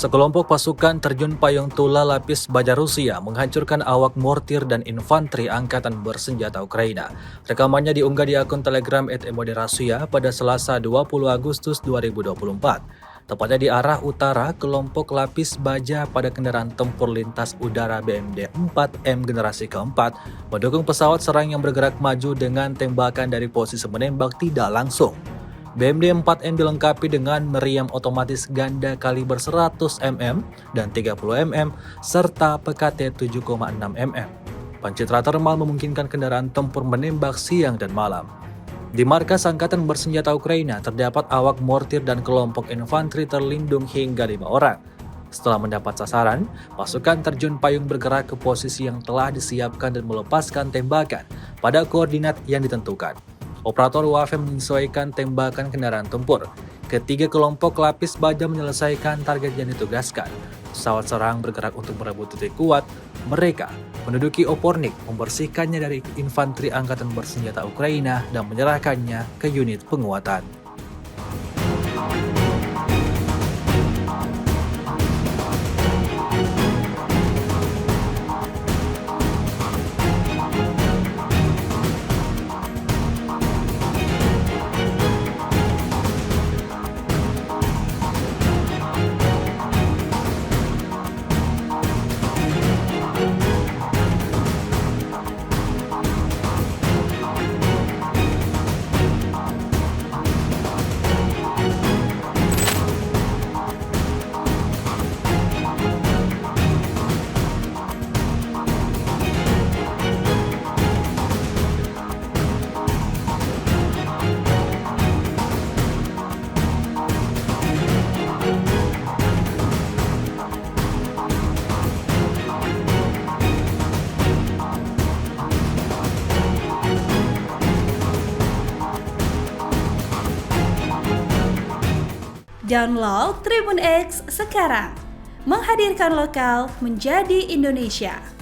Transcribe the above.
Sekelompok pasukan terjun payung tula lapis baja Rusia menghancurkan awak mortir dan infanteri angkatan bersenjata Ukraina. Rekamannya diunggah di akun Telegram @emoderasuya pada Selasa 20 Agustus 2024. Tepatnya di arah utara, kelompok lapis baja pada kendaraan tempur lintas udara BMD 4M generasi keempat mendukung pesawat serang yang bergerak maju dengan tembakan dari posisi menembak tidak langsung. BMD 4M dilengkapi dengan meriam otomatis ganda kaliber 100 mm dan 30 mm serta PKT 7,6 mm. Pencitra termal memungkinkan kendaraan tempur menembak siang dan malam. Di markas Angkatan Bersenjata Ukraina terdapat awak mortir dan kelompok infanteri terlindung hingga 5 orang. Setelah mendapat sasaran, pasukan terjun payung bergerak ke posisi yang telah disiapkan dan melepaskan tembakan pada koordinat yang ditentukan. Operator UAV menyesuaikan tembakan kendaraan tempur. Ketiga kelompok lapis baja menyelesaikan target yang ditugaskan. Pesawat serang bergerak untuk merebut titik kuat. Mereka menduduki Opornik, membersihkannya dari infanteri angkatan bersenjata Ukraina dan menyerahkannya ke unit penguatan. Download Tribun X sekarang, menghadirkan lokal menjadi Indonesia.